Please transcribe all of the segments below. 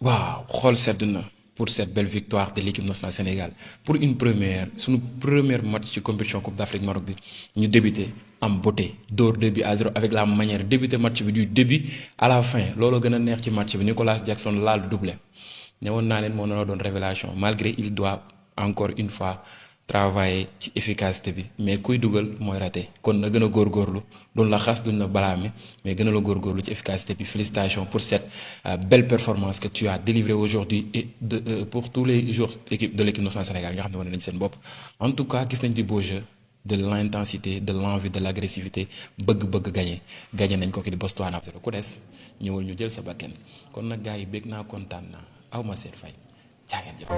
waaw xool sedd na pour cette belle victoire de l'équipe nationale Sénégal pour une première sunu première match ci compétition Coupe d'Afrique Maroc bi ñu débuté am beauté dóor 2-0 avec la manière débuté match bi du début à la fin looloo gën a neex ci match bi Nicolas Jackson laal doublé ne woon naa leen moo na doon révélation malgré il doit encore une fois travailler ci efficacité bi mais kuy dugal mooy raté kon na gën a góorgóorlu duñ la xas duñ la balaame mais gën a la góorgóorlu ci efficacité bi félicitations pour cette belle performance que tu as délivrée aujourd'hui et pour tous les jours de l'équipe nationale Sénégal nga xam ne wane nañ seen bopp en tout cas gis nañ di beau jeu de l'intensité de l'envie de l'agressivité bëgg gagné nañ ko ki di Botswana ku des ñëwal ñu jël sa bakken kon nag gars yi bég naa kontaan naa aw ma seet fay.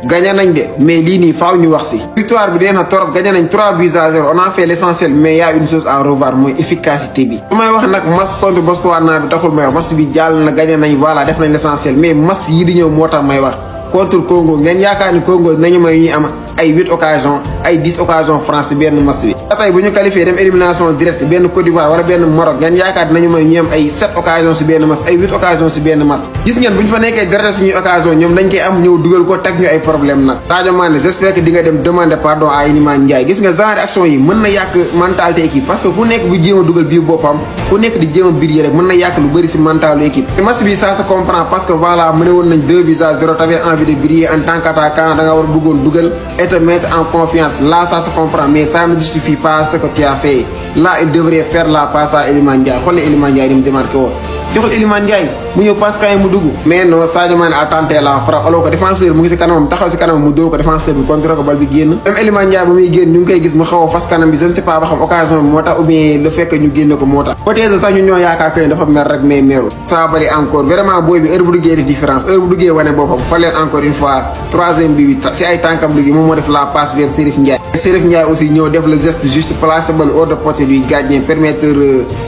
gagné nañ de mais lii nii faaw ñu wax si victoire bi dee na torop gagné nañ 3-0 on a fait l'essentiel mais y a une chose à revoir mooy efficacité bi su may wax nag match contre Botswana bi taxul may wax match bi jàll na gagné nañ voilà def nañ l'essentiel mais match yi di ñëw moo tax may wax contre Congo ngeen yaakaar ni Congo nañu may ñuy am ay 8 occasions ay 10 occasions France benn match bi tey bu ñu qualifié dem élimination directe benn Côte d'Ivoire wala benn Maroc ngeen yaakaar dinañu may ñu am ay 7 occasions si benn match ay 8 occasions si benn match gis ngeen bu ñu fa nekkee dara suñuy occasion ñoom dañ koy am ñëw dugal ko teg ñu ay problème nag Sadio Mané j'espère que di nga dem demander pardon à Iliman Ndiaye gis nga genre action yi mën na yàq mentalité équipe parce que ku nekk bu jéem a dugal bii boppam ku nekk di jéem a biir yi rek mën na yàq lu bëri si mentalu équipe te match bi ça se comprend parce que voilà mëne woon nañ 2-0 t'avais envie de briller en tant qu'attaquant da nga war a bëggoon dugal et te mettre en confiance là ça se comprend mais ça ne justifie pas ce que tu as fait là il devrait faire la passe à Iliman Ndiaye xool Iliman Ndiaye di mu démarqué woo joxul Iliman Ndiaye mu ñëw passe kaay mu dugg mais non Sadio Mané a tenté la frappe alors que défenseur mu ngi si kanamam taxaw si kanamam mu dóor ko défenseur bi contre ko bal bi génn même Iliman Ndiaye ba muy génn ñu ngi koy gis mu xaw a fas kanam bi je ne sais pas ba xam occasion bi moo tax ou bien le fait que ñu génne ko moo tax peut-être sax ñun ñoo yaakaar que dafa mer rek mais merul ça bari encore vraiment booy bi heure bu duggee di différence heure bu duggee wane boppam fa leen encore une fois troisième bi si ay tànkam liggéey moom moo def la passe vers Serif Ndiaye Serif Ndiaye aussi ñëw def le geste juste placer bal hors de portée du gardien permettre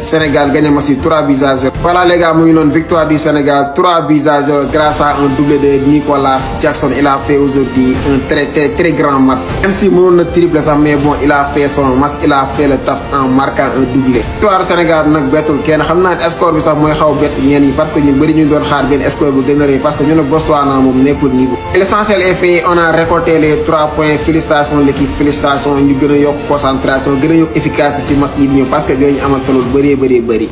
Sénégal gagner match 3-0 voilà les gars mu ngi noonu victoire du Sénégal 3-0 grâce à un doublé de Nicolas Jackson. Il a fait aujourd'hui un très grand match. Même si mënoon na triplé sax mais bon il a fait son match, il a fait le taf en marquant un doublé. victoire du Sénégal nag bettul kenn xam naa ne score bi sax mooy xaw bett ñeen yi parce que ñu bëri ñu doon xaar benn score bu gën a rëy parce que ñu ne Botswana moom nekkul niveau. L'essentiel est fait, on a récolté les 3 points. Félicitations l'équipe, félicitations ñu gën a yokk concentration gën a yokk efficacité si match yi ñëw parce que dinañu amal solo bëri.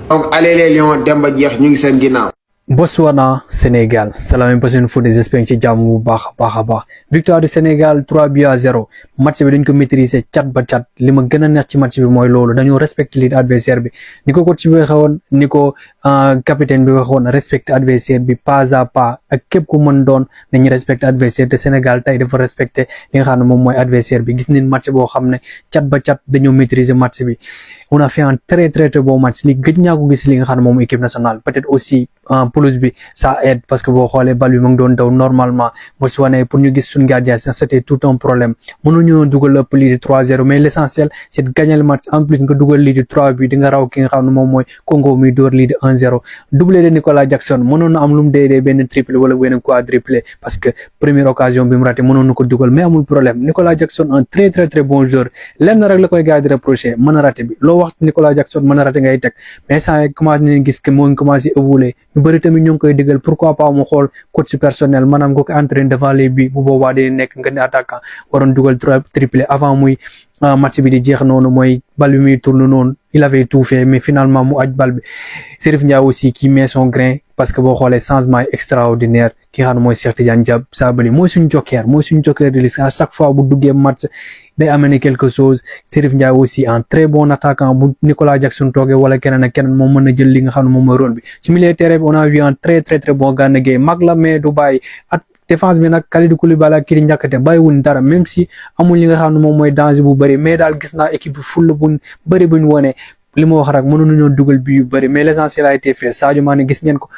donc allez les Lions dem ba jeex ñu ngi seen ginnaaw. Botswana Sénégal Salam Passion Foot des espèces ci jàmm bu baax a baax victoire du Sénégal 3-0 match bi dañ ko maîtriser cat ba cat li ma gën a neex ci match bi mooy loolu dañoo respecter lead adversaire bi ni ko coach bi waxoon ni ko capitaine bi waxoon respecter adversaire bi pas à pas ak képp ku mën doon nañu respecter adversaire te Sénégal tey dafa respecter li nga xam ne moom mooy adversaire bi gis nañ match boo xam ne cat ba cat dañoo maîtriser match bi on a fait un très bon match li gëj naa ko gis li nga xam ne moom équipe nationale peut-être aussi pelouse bi ça aide parce que boo xoolee bal bi mu ngi doon daw normalement Botswana pour ñu gis suñu gardien c'était tout un problème mënuñu dugal ëpp lii di 3-0 mais l'essentiel c'est de gagner le match en plus nga dugal lii di 3 bi di nga raw ki nga xam ne moom mooy Congo muy door lii di 1-0 doublé de Nicolas Jackson mënoon na am lu mu dee benn triplé wala benn quadruplé parce que première occasion bi mu raté mënoon na ko dugal mais amul problème Nicolas Jackson un très bon joueur lenn rek la koy gars di reprocher mën a raté bi loo wax Nicolas Jackson mën a raté ngay teg mais saa commencé nañ gis que moo ngi commencé évoluer ñu bëri tamit ñu ngi koy digal pourquoi pas mu xool coach personnel maanaam nga ko entraîner devant les buts bu boobaa day nekk nga ne attaquant waroon dugal triplé avant muy match bi di jeex noonu mooy bal bi muy tourne noonu il avait tout fait mais finalement mu aj bal bi Serif Ndiaye aussi qui met son grain parce que boo xoolee changement extraordinaire ki nga xam ne mooy Cheikh Tidiane Sabaly mooy suñu joker de liste à chaque fois bu duggee match day amener quelque chose Serif Ndiaye aussi un très bon attaquant bu Nicolas Jackson toogee wala keneen ak keneen moom mën na jël li nga xam ne moom mooy rôle bi ci milieu terrain bi on a vu un très bon Gana Gueye mag la mais du bàyyi at défense bi nag Kalidou Koulibaly ak kii di Niakhaté bàyyiwuñ dara même si amul li nga xam ne moom mooy danger bu bëri mais daal gis naa équipe bi full buñ bëri buñ wone li ma wax rek mënoon nañoo dugal bi yu bëri mais l'essentiel a été fait Sadio Mané gis ngeen ko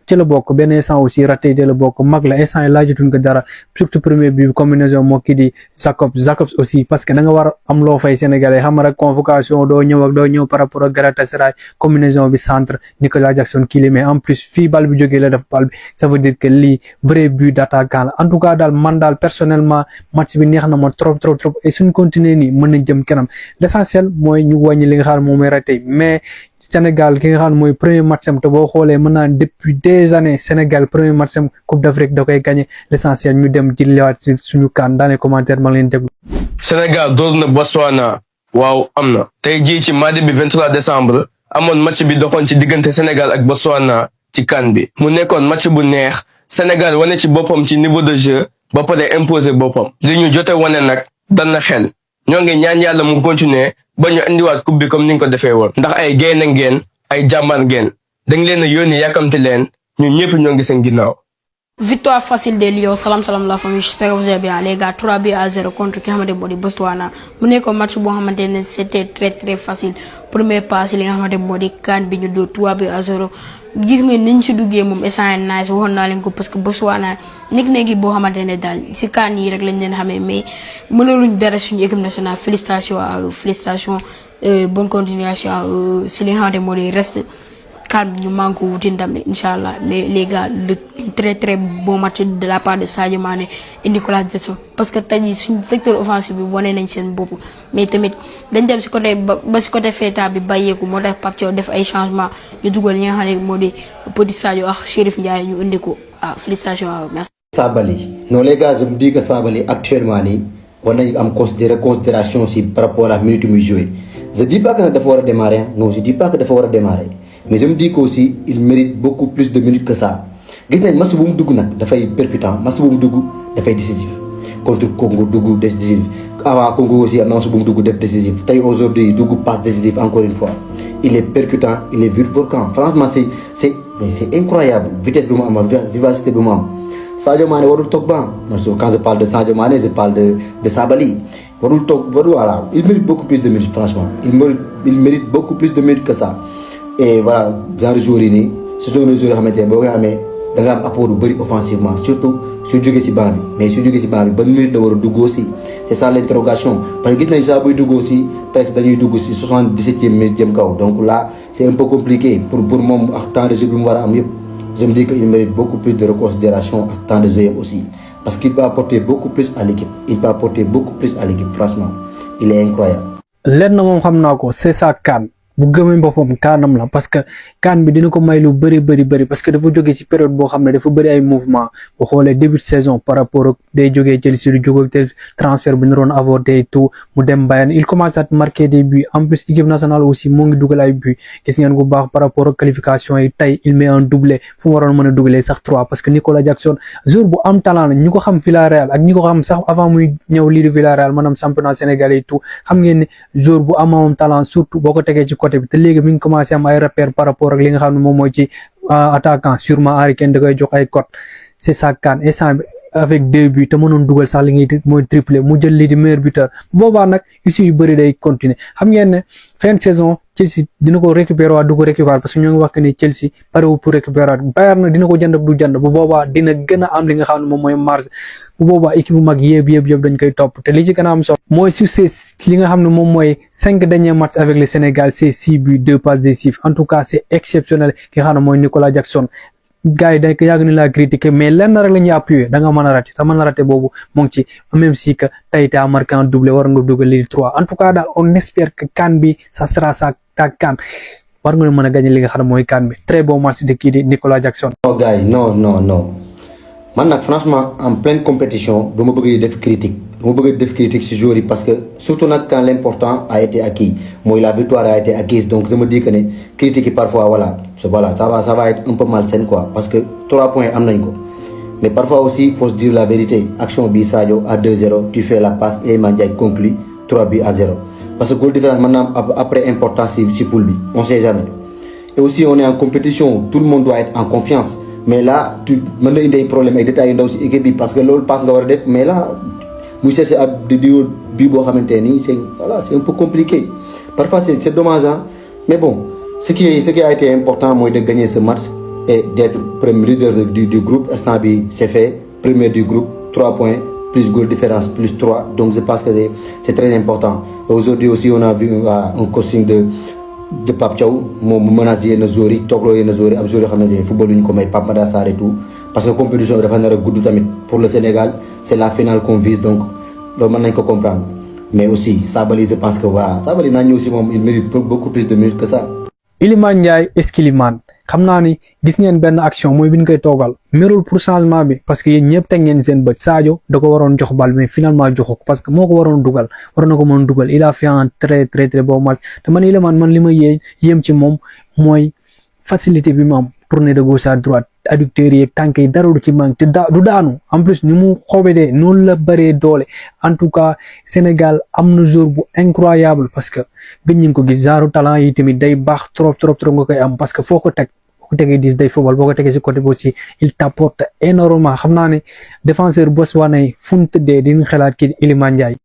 ci la bokk benn instant aussi raté de la bokk mag la instant yi laajatuñ ko dara surtout premier bi combinaison moo kii di Jacobs aussi parce que da nga war am loo fay sénégalais xam rek convocation doo ñëw par rapport ak Galatasaray combinaison bi centre Nicolas Jackson kii mais en plus fii bal bi jógee la def bal bi ça veut dire que lii vrai but d'attaquant la en tout cas daal man daal personnellement match bi neex na ma trop et suñ continuer nii mën nañ jëm kanam l'essentiel mooy ñu wàññi li nga xam moom mooy raté mais Sénégal ki nga xam ne mooy premier match am te boo xoolee mën naa depuis des années Sénégal premier match am Coupe d'Afrique da koy gagné l'essentiel ñu dem ci liwaat si suñu kaan dans les commentaires ma ngi leen déglu. Sénégal door na Botswana waaw am na tey jii ci mardi bi 23 décembre amoon match bi doxoon ci diggante Sénégal ak Botswana ci CAN bi mu nekkoon match bu neex Sénégal wane ci boppam ci niveau de jeu ba pare imposer boppam li ñu jote wane nag dal na xel ñoo ngi ñaan yàlla mu continuer ba ñu indiwaat coupe bi comme ni nga ko defee woon ndax ay gaynde ngeen ay jàmbaar ngeen dañ leen a yónni yàkkamti leen ñun ñëpp ñoo ngi seen ginnaaw. Victoire facile des Lions salam la famille j'espère que vous allez bien les gars 3-0 contre ki nga xamante moo di Botswana mu nekkoon match boo xamante ne c'était très facile premier passe li nga xamante moo di CAN bi ñu dóor 3-0 gis nga niñ ci duggee moom essence nice waxoon naa leen ko parce que Botswana nekk boo xamante ne daal si CAN yi rek lañ leen xamee mais mënaluñ dara suñu équipe nationale félicitations bonne continuation si li nga xamante moo di reste CAN ñu manque wuti ndam inchallah mais les gars le très bon match de la part de Sadio Mané et Nicolas Jackson parce que tey jii suñu secteur offensif bi wane nañ seen bopp mais tamit dañ dem si côté ba si côté Feta bi bàyyeeku moo tax Pape Thiaw def ay changement ñu dugal ñi nga xam ne moo di Petit Sadio ak Chérif Ndiaye ñu indi ko félicitations merci. Sabaly non les gars je me dis que Sabaly actuellement nii war nañu am considération si par rapport à minute muy joué je dis pas que dafa war a démarrer non je dis pas que dafa war a démarrer. mais je me dis qu'aussi il mérite beaucoup plus de minutes que ça gis nañ match bu mu dugg nag dafay percutant match bu mu dugg dafay décisif contre Congo dugg décisif avant Congo aussi am na match bu mu dugg def décisif tey aujourd'hui dugg passe décisif encore une fois il est percutant il est virevoltant franchement c'est incroyable vitesse bi mu am vivacité bi mu am Sadio Mané warul toog ban quand je parle de Sadio Mané je parle de Sabaly warul toog voilà il mérite beaucoup plus de minutes franchement il mérite beaucoup plus de minutes que ça et voilà genre joueurs yi nii ce sont les joueurs yoo xamante ne boo ko amee da nga am apport bu bëri offensivement surtout su jógee si banc bi mais su jógee si banc bi ban minute la war a dugg aussi c'est ça l'interrogation parce que gis nañ saa buy dugg aussi peut-être dañuy dugg si 77e minute jëm kaw donc là c'est un peu compliqué pour moom ak temps de jeu bi mu war a am yëpp je me dis que il mérite beaucoup plus de reconsidération ak temps de jeu aussi parce qu'il peut apporter beaucoup plus à l'équipe franchement il est incroyable. lenn moom xam naa ko c'est ça CAN bu gëmee boppam kaanam la parce que CAN bi dina ko may lu bëri parce que dafa jógee ci période boo xam ne dafa bëri ay mouvement bu xoolee début de saison par rapport ak day jógee Chelsea du jóg ak transfert bu ñu doon avorté et tout mu dem Bayern il commence à marquer des buts en plus équipe nationale aussi mu ngi dugal ay buts gis ngeen ko baax par rapport ak qualification yi tey il met un doublé fu mu waroon mën a dugalee sax 3 parce que Nicolas Jackson joueur bu am talent la ñu ko xam Villarreal ak ñi ko xam sax avant muy ñëw lii di Villarreal maanaam championnat sénégalais et tout xam ngeen ne joueur bu am talent surtout boo ko tegee ci côté bi te léegi mi ngi commencé am ay repères par rapport ak li nga xam ne moom mooy ci attaquant sûrement Harry Kane da koy jox ay cote c'est ça CAN instant bi avec 2 buts te mënoon dugal sax li ngay mooy triplé mu jël lii di meilleur buteur boobaa nag issue yu bëri day continuer xam ngeen ne fin de saison Chelsea dina ko récupérer waat du ko récupérer parce que ñoo ngi wax que ni Chelsea parewu pour récupérer waat Bayern na dina ko jënd du jënd bu boobaa dina gën a am li nga xam ne moom mooy marge bu boobaa équipe bu mag yëpp dañ koy topp te li ci gën a am solo mooy succès li nga xam ne moom mooy 5 derniers matchs avec le Sénégal c'est 6 buts 2 passes décisives en tout cas c'est exceptionnel ki nga xam ne mooy Nicolas Jackson gars yi dañ ko yàgg ni la critiquer mais lenn rek la ñuy appuyer da nga mën a rater te mën a rater boobu mu ngi ci même si que tey te a marqué un doublé war nga dugal lii 3 en tout cas daal on espère que CAN bi ça sera ça CAN war nga mën a gagner li nga xam ne mooy CAN bi très bon match de kii di Nicolas Jackson. non gars yi non man nag franchement en pleine compétition dama bëgg def critique ci joueurs yi parce que surtout nag quand l'important a été acquis mooy la victoire a été acquise donc je me dis que ne critique yi parfois voilà ça va être un peu malsain quoi parce que 3 points am nañ ko mais parfois aussi faut se dire la vérité action bi Sadio à 2-0 tu fais la passe et Mandiaye conclut 3-0 parce que goal différence maintenant après importance ci poule bi on sait jamais et aussi on est en compétition tout le monde doit être en confiance mais là tu mën na indi ay problème ay détails yu ndaw si équipe bi parce que loolu passe nga war a def mais là muy chercher ab bii boo xamante nii c'est un peu compliqué parfois c'est dommage hein mais bon ce qui a été important mooy de gagner ce match et d'être premier leader du groupe instant bi c'est fait premier du groupe 3 points plus goal différence plus 3 donc je pense que c'est très important aujourd'hui aussi on a vu un coaching de Pape Thiaw moom mu menacé yenn joueurs yi toogloo yenn joueurs yi am joueurs yoo xam ne football yu ñu ko may Pape Matar Sarr et tout parce que compétition bi dafa nar a gudd tamit pour le Sénégal c'est la finale qu'on vise donc loolu mën nañ ko comprendre mais aussi Sabaly je pense que voilà Sabaly naa ñëw si moom il mérite beaucoup plus de minutes que ça. Iliman Ndiaye Eskiliman xam naa ni gis ngeen benn action mooy bi ñu koy toogal merul pour changement bi parce que yéen ñëpp teg ngeen seen bët Sadio da ko waroon jox bal mais finalement joxu ko parce que moo ko waroon dugal waroon na ko mën dugal il a fait un très très très bon match te man Iliman man li ma yéem ci moom mooy facilité bi mu am tourner de gauche à droite adducteurs yi tànk yi dara du ci manque te du daanu en plus ni mu xobedee noonu la bëree doole en tout cas Sénégal am na jour bu incroyable parce que gëj ñu ko gis genre talent yi tamit day baax trop nga koy am parce que foo ko teg boo ko tegee 10 day football boo ko tegee si côté bi aussi il t'apporte énormément xam naa ne défenseur botswanais fu mu tëddee di xalaat kii Iliman Ndiaye